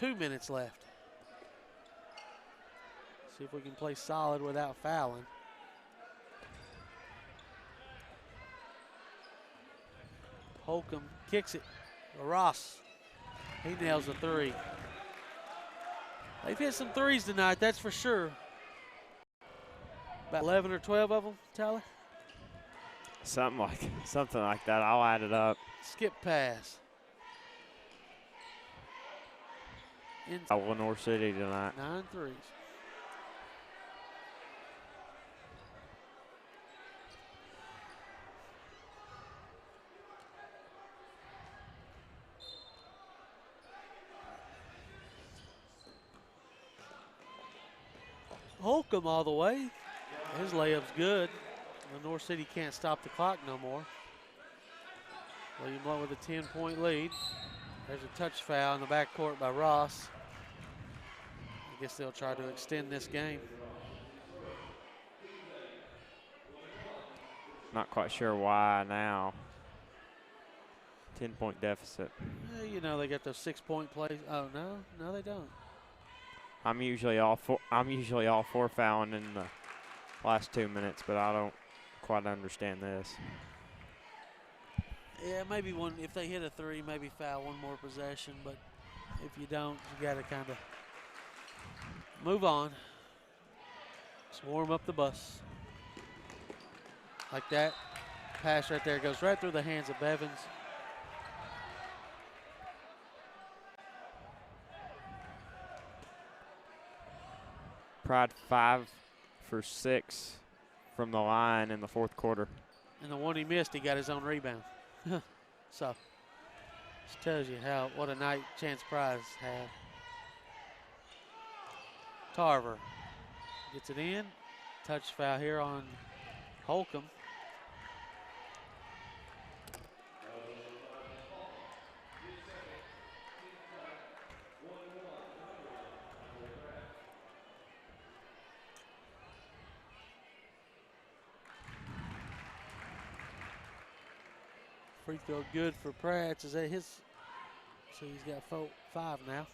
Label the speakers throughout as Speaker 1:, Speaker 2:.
Speaker 1: 2 minutes left. See if we can play solid without fouling. Holcomb kicks it. Ross, he nails a three. They've hit some threes tonight, that's for sure. About 11 or 12 of them, Tyler?
Speaker 2: Something like that. I'll add it up.
Speaker 1: Skip pass.
Speaker 2: Lenoir City tonight.
Speaker 1: 9 threes. Holcomb all the way. His layup's good. Lenoir City can't stop the clock no more. William Blount with a 10-point lead. There's a touch foul in the backcourt by Ross. I guess they'll try to extend this game.
Speaker 2: Not quite sure why now. 10-point deficit.
Speaker 1: You know they got those 6-point plays. Oh no, they don't.
Speaker 2: I'm usually all for fouling in the last 2 minutes, but I don't quite understand this.
Speaker 1: Yeah, maybe one. If they hit a three, maybe foul one more possession. But if you don't, you got to kind of move on. Just warm up the bus. Like that. Pass right there goes right through the hands of Bevins.
Speaker 2: Pride 5 for 6 from the line in the fourth quarter.
Speaker 1: And the one he missed, he got his own rebound. So, just tells you what a night Chance Prize had. Tarver gets it in. Touch foul here on Holcomb. Free throw good for Pratt. Is that his? So he's got 5 now.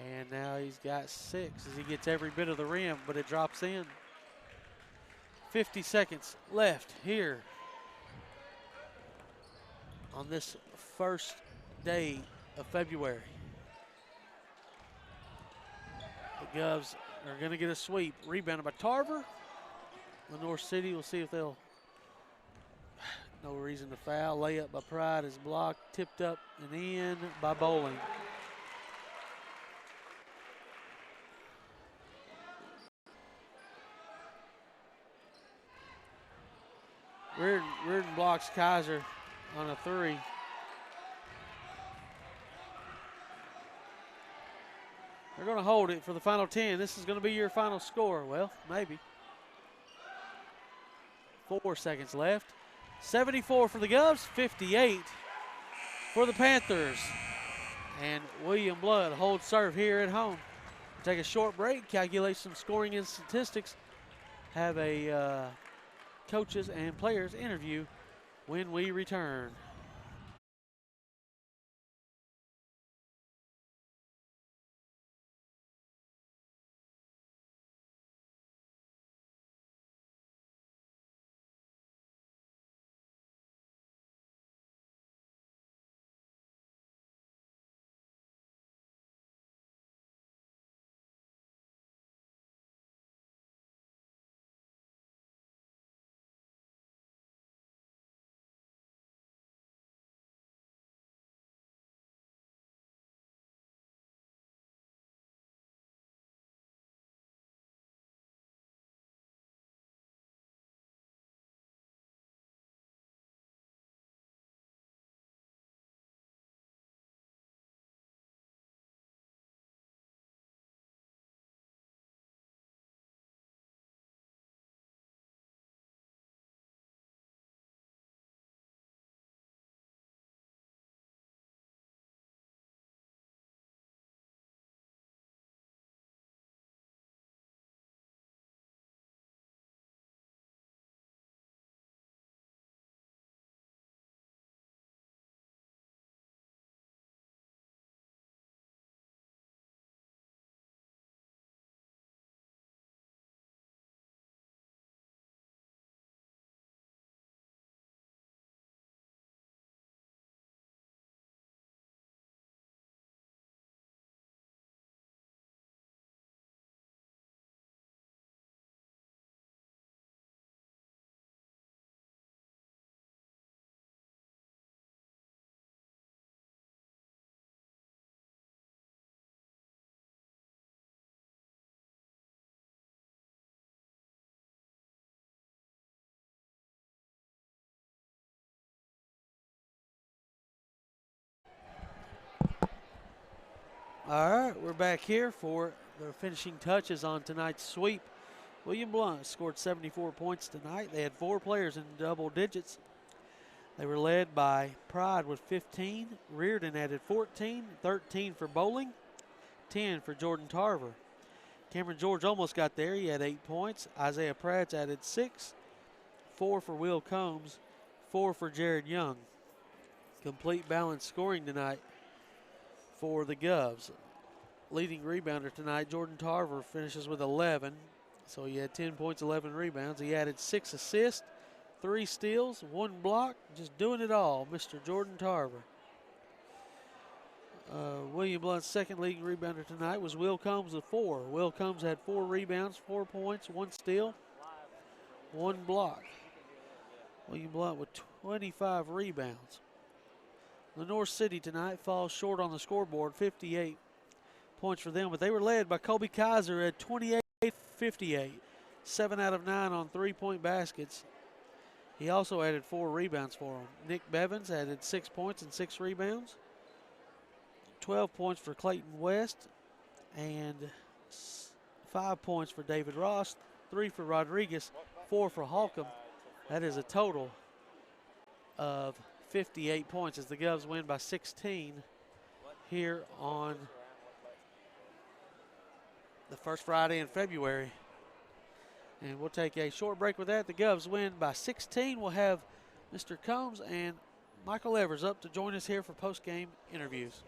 Speaker 1: And now he's got 6 as he gets every bit of the rim, but it drops in. 50 seconds left here on this first day of February. The Govs are going to get a sweep. Rebounded by Tarver. Lenoir City will see if they'll. No reason to foul. Layup by Pride is blocked, tipped up and in by Bowling. Reardon blocks Kaiser on a 3. They're going to hold it for the final 10. This is going to be your final score. Well, maybe. 4 seconds left. 74 for the Govs, 58 for the Panthers. And William Blount holds serve here at home. We'll take a short break, calculate some scoring and statistics, have a coaches and players interview when we return. All right, we're back here for the finishing touches on tonight's sweep. William Blount scored 74 points tonight. They had 4 players in double digits. They were led by Pride with 15. Reardon added 14, 13 for Bowling, 10 for Jordan Tarver. Cameron George almost got there. He had 8 points. Isaiah Pratt added 6, 4 for Will Combs, 4 for Jared Young. Complete balanced scoring tonight for the Govs. Leading rebounder tonight, Jordan Tarver, finishes with 11. So he had 10 points, 11 rebounds. He added 6 assists, 3 steals, 1 block. Just doing it all, Mr. Jordan Tarver. William Blount's second leading rebounder tonight was Will Combs with 4. Will Combs had 4 rebounds, 4 points, 1 steal, 1 block. William Blount with 25 rebounds. Lenoir City tonight falls short on the scoreboard, 58 points for them, but they were led by Kobe Kaiser at 28-58, 7 out of 9 on 3-point baskets. He also added 4 rebounds for them. Nick Bevins added 6 points and 6 rebounds. 12 points for Clayton West and 5 points for David Ross, 3 for Rodriguez, 4 for Holcomb. That is a total of 58 points as the Govs win by 16 here on the first Friday in February. And we'll take a short break with that. The Govs win by 16. We'll have Mr. Combs and Michael Evers up to join us here for post-game interviews.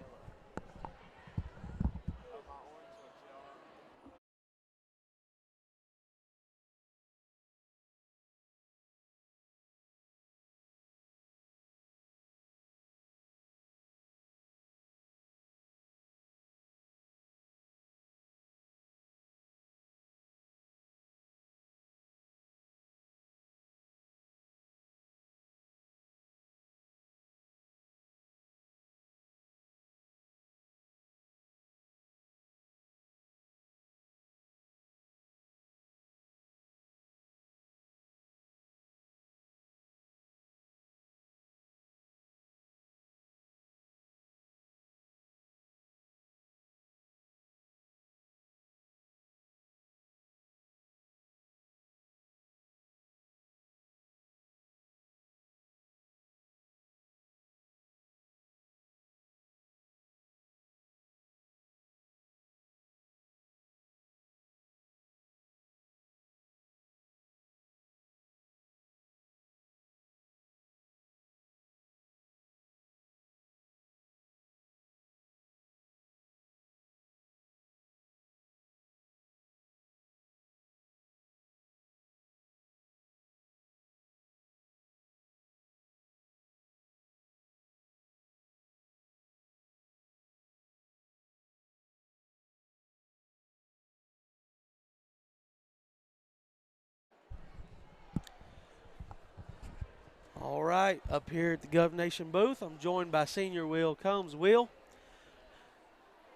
Speaker 1: All right, up here at the Gov Nation booth, I'm joined by senior Will Combs. Will,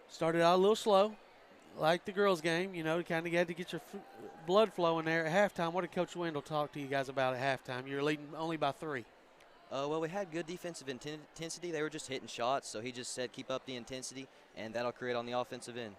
Speaker 1: started out a little slow, like the girls' game, you know, kind of got to get your blood flowing there at halftime. What did Coach Wendell talk to you guys about at halftime? You were leading only by 3.
Speaker 3: Well, we had good defensive intensity. They were just hitting shots, so he just said keep up the intensity, and that'll create on the offensive end.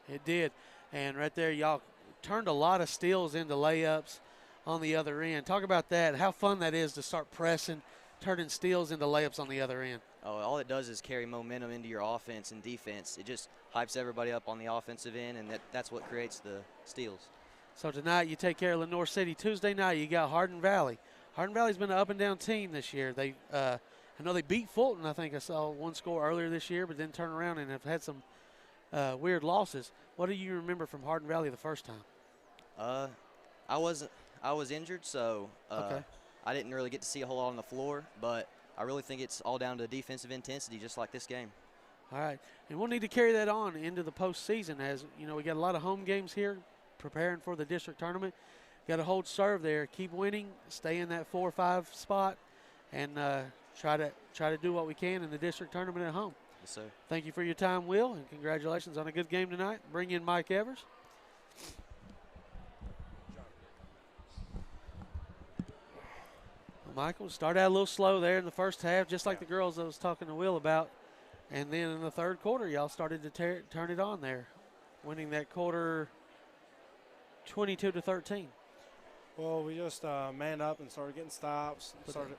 Speaker 1: It did. And right there, y'all turned a lot of steals into layups on the other end. Talk about that, how fun that is to start pressing, turning steals into layups on the other end.
Speaker 3: Oh, all it does is carry momentum into your offense and defense. It just hypes everybody up on the offensive end, and that's what creates the steals.
Speaker 1: So tonight you take care of Lenoir City. Tuesday night you got Hardin Valley. Hardin Valley's been an up-and-down team this year. They, I know they beat Fulton. I think I saw one score earlier this year, but then turn around and have had some weird losses. What do you remember from Hardin Valley the first time?
Speaker 3: I was injured, so
Speaker 1: okay.
Speaker 3: I didn't really get to see a whole lot on the floor, but I really think it's all down to defensive intensity, just like this game.
Speaker 1: All right, and we'll need to carry that on into the postseason. As you know, we got a lot of home games here, preparing for the district tournament. Got to hold serve there, keep winning, stay in that 4 or 5 spot, and try to do what we can in the district tournament at home.
Speaker 3: Yes, sir.
Speaker 1: Thank you for your time, Will, and congratulations on a good game tonight. Bring in Mike Evers. Michael, start out a little slow there in the first half, just like the girls I was talking to Will about. And then in the third quarter, y'all started to turn it on there, winning that quarter 22-13.
Speaker 4: Well, we just manned up and started getting stops. We started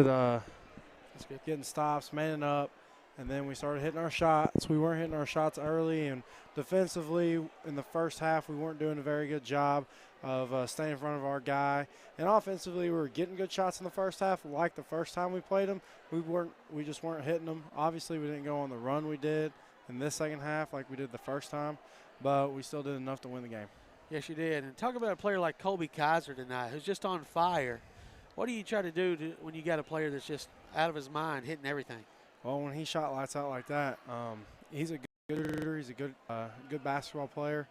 Speaker 1: That's good.
Speaker 4: getting stops, manning up, and then we started hitting our shots. We weren't hitting our shots early, and defensively in the first half, we weren't doing a very good job of staying in front of our guy. And offensively, we were getting good shots in the first half. Like the first time we played them, we just weren't hitting them. Obviously, we didn't go on the run we did in this second half like we did the first time, but we still did enough to win the game.
Speaker 1: Yes, you did. And talk about a player like Colby Kaiser tonight, who's just on fire. What do you try to do when you got a player that's just out of his mind, hitting everything?
Speaker 4: Well, when he shot lights out like that, he's a good shooter. He's a good basketball player.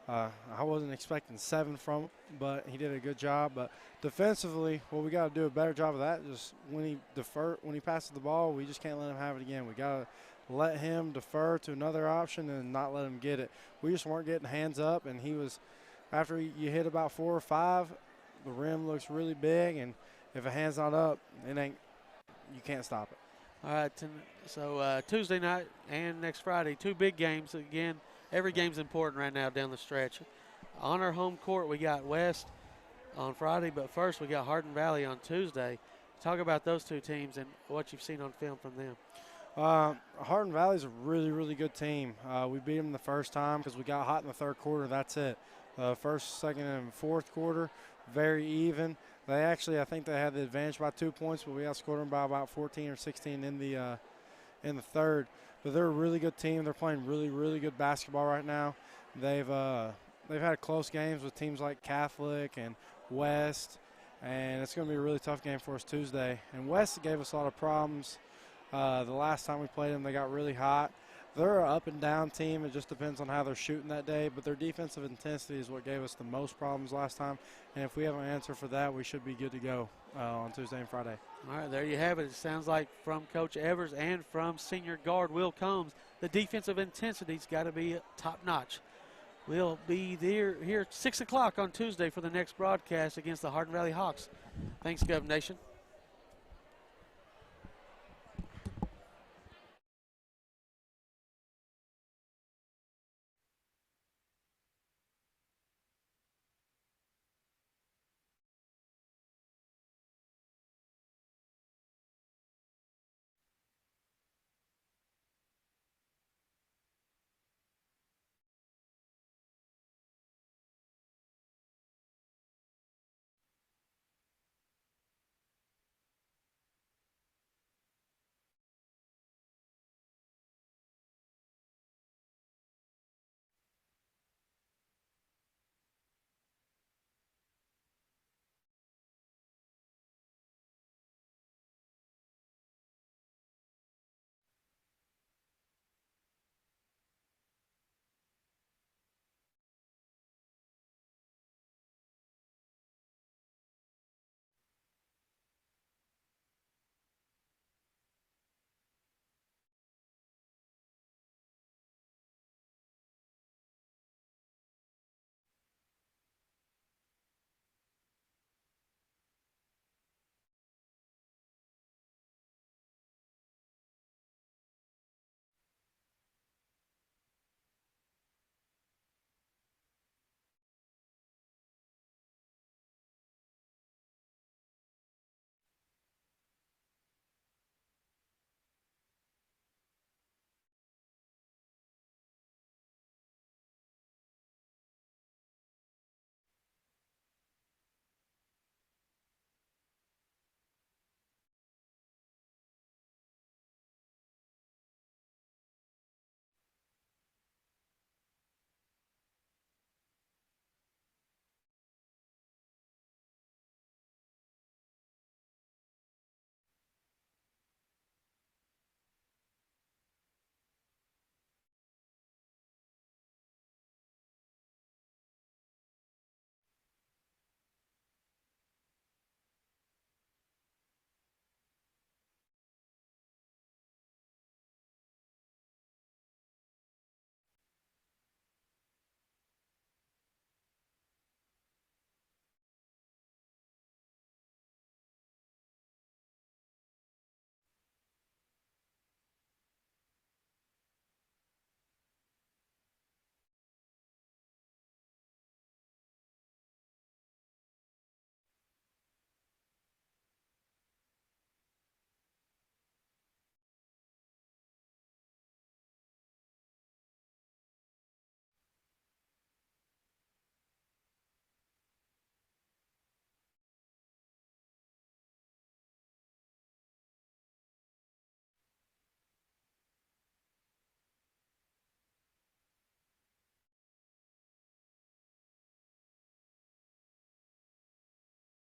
Speaker 4: I wasn't expecting 7 from him, but he did a good job. But defensively, well, we got to do a better job of that. Just when he passes the ball, we just can't let him have it again. We got to let him defer to another option and not let him get it. We just weren't getting hands up, and he was after you hit about 4 or 5, the rim looks really big, and if a hand's not up, you can't stop it.
Speaker 1: All right, so Tuesday night and next Friday, 2 big games. Again, every game's important right now down the stretch. On our home court, we got West on Friday, but first we got Hardin Valley on Tuesday. Talk about those 2 teams and what you've seen on film from them.
Speaker 4: Hardin Valley's a really, really good team. We beat them the first time because we got hot in the third quarter. That's it. First, second, and fourth quarter, very even. They actually, I think they had the advantage by 2 points, but we outscored them by about 14 or 16 in the third. But they're a really good team. They're playing really, really good basketball right now. They've had close games with teams like Catholic and West, and it's going to be a really tough game for us Tuesday. And West gave us a lot of problems. The last time we played them, they got really hot. They're an up-and-down team. It just depends on how they're shooting that day. But their defensive intensity is what gave us the most problems last time. And if we have an answer for that, we should be good to go on Tuesday and Friday.
Speaker 1: All right, there you have it. It sounds like from Coach Evers and from senior guard Will Combs, the defensive intensity's got to be top-notch. We'll be there here at 6 o'clock on Tuesday for the next broadcast against the Hardin Valley Hawks. Thanks, Gov Nation.